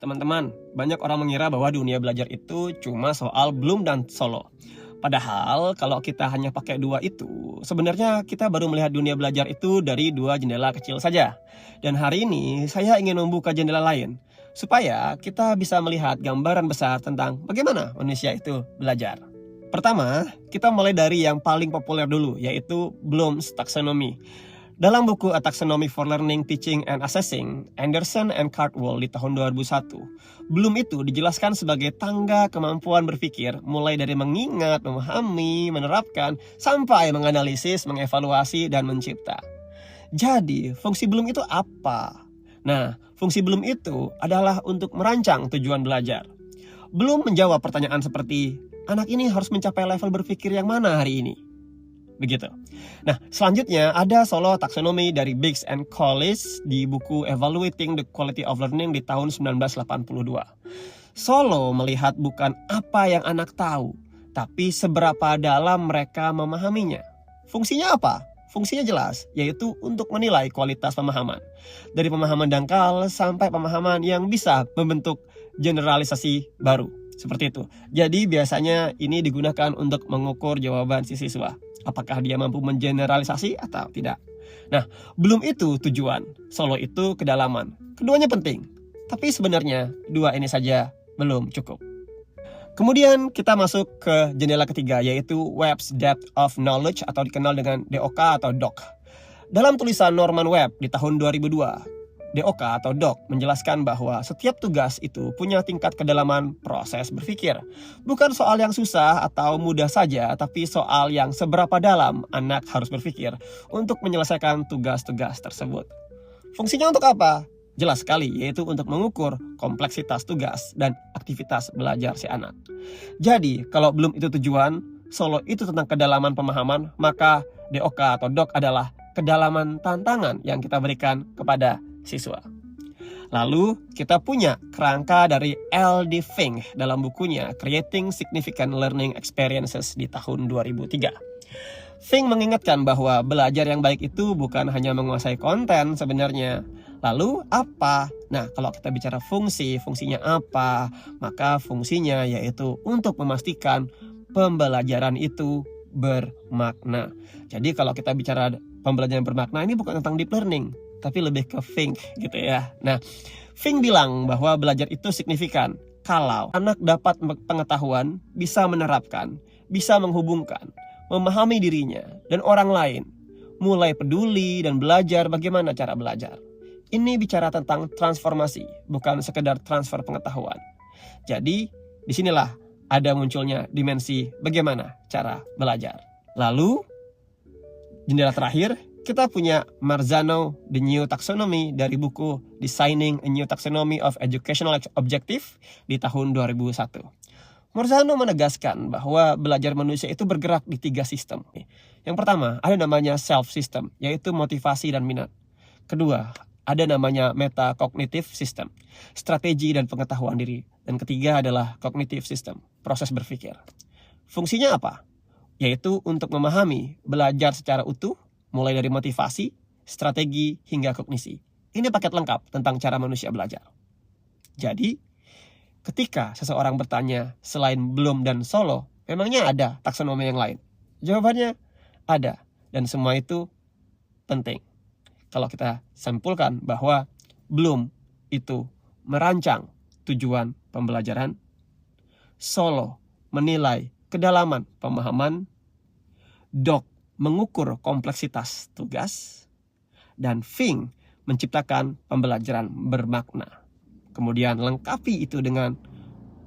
Teman-teman, banyak orang mengira bahwa dunia belajar itu cuma soal Bloom dan Solo. Padahal kalau kita hanya pakai dua itu, sebenarnya kita baru melihat dunia belajar itu dari dua jendela kecil saja. Dan hari ini saya ingin membuka jendela lain, supaya kita bisa melihat gambaran besar tentang bagaimana manusia itu belajar. Pertama, kita mulai dari yang paling populer dulu, yaitu Bloom's Taxonomy. Dalam buku A Taxonomy for Learning, Teaching, and Assessing, Anderson and Cardwell di tahun 2001, Bloom itu dijelaskan sebagai tangga kemampuan berpikir mulai dari mengingat, memahami, menerapkan, sampai menganalisis, mengevaluasi, dan mencipta. Jadi, fungsi Bloom itu apa? Nah, fungsi Bloom itu adalah untuk merancang tujuan belajar. Bloom menjawab pertanyaan seperti, anak ini harus mencapai level berpikir yang mana hari ini? Begitu. Nah, selanjutnya ada Solo Taxonomy dari Biggs and Collis di buku Evaluating the Quality of Learning di tahun 1982. Solo melihat bukan apa yang anak tahu, tapi seberapa dalam mereka memahaminya. Fungsinya apa? Fungsinya jelas, yaitu untuk menilai kualitas pemahaman. Dari pemahaman dangkal sampai pemahaman yang bisa membentuk generalisasi baru. Seperti itu. Jadi biasanya ini digunakan untuk mengukur jawaban si siswa. Apakah dia mampu mengeneralisasi atau tidak. Nah, belum itu tujuan. Solo itu kedalaman. Keduanya penting. Tapi sebenarnya dua ini saja belum cukup. Kemudian kita masuk ke jendela ketiga, yaitu Webb's Depth of Knowledge atau dikenal dengan DOK atau DOK. Dalam tulisan Norman Webb di tahun 2002, DOK atau DOK menjelaskan bahwa setiap tugas itu punya tingkat kedalaman proses berpikir. Bukan soal yang susah atau mudah saja, tapi soal yang seberapa dalam anak harus berpikir untuk menyelesaikan tugas-tugas tersebut. Fungsinya untuk apa? Jelas sekali, yaitu untuk mengukur kompleksitas tugas dan aktivitas belajar si anak. Jadi, kalau belum itu tujuan, Solo itu tentang kedalaman pemahaman, maka DOK atau DOK adalah kedalaman tantangan yang kita berikan kepada siswa. Lalu kita punya kerangka dari L.D. Fink dalam bukunya Creating Significant Learning Experiences di tahun 2003. Fink mengingatkan bahwa belajar yang baik itu bukan hanya menguasai konten sebenarnya. Lalu apa? Nah, kalau kita bicara fungsi, fungsinya apa? Maka fungsinya yaitu untuk memastikan pembelajaran itu bermakna. Jadi kalau kita bicara pembelajaran bermakna, ini bukan tentang deep learning, tapi lebih ke Fink gitu ya. Nah, Fink bilang bahwa belajar itu signifikan kalau anak dapat pengetahuan, bisa menerapkan, bisa menghubungkan, memahami dirinya dan orang lain, mulai peduli dan belajar bagaimana cara belajar. Ini bicara tentang transformasi, bukan sekedar transfer pengetahuan. Jadi, disinilah ada munculnya dimensi bagaimana cara belajar. Lalu, jendela terakhir, kita punya Marzano The New Taxonomy dari buku Designing a New Taxonomy of Educational Objective di tahun 2001. Marzano menegaskan bahwa belajar manusia itu bergerak di 3 sistem. Yang pertama, ada namanya self system, yaitu motivasi dan minat. Kedua, ada namanya meta-cognitive system, strategi dan pengetahuan diri. Dan ketiga adalah cognitive system, proses berpikir. Fungsinya apa? Yaitu untuk memahami, belajar secara utuh, mulai dari motivasi, strategi, hingga kognisi. Ini paket lengkap tentang cara manusia belajar. Jadi, ketika seseorang bertanya selain Bloom dan Solo, memangnya ada taksonomi yang lain? Jawabannya ada, dan semua itu penting. Kalau kita simpulkan bahwa Bloom itu merancang tujuan pembelajaran, Solo menilai kedalaman pemahaman, DOK mengukur kompleksitas tugas, dan Fink menciptakan pembelajaran bermakna. Kemudian lengkapi itu dengan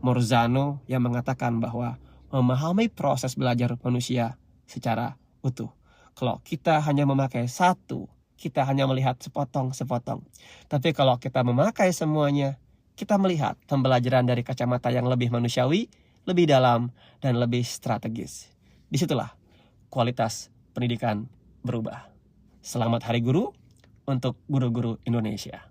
Marzano yang mengatakan bahwa memahami proses belajar manusia secara utuh. Kalau kita hanya memakai satu, kita hanya melihat sepotong-sepotong. Tapi kalau kita memakai semuanya, kita melihat pembelajaran dari kacamata yang lebih manusiawi, lebih dalam, dan lebih strategis. Disitulah kualitas pendidikan berubah. Selamat Hari Guru untuk guru-guru Indonesia.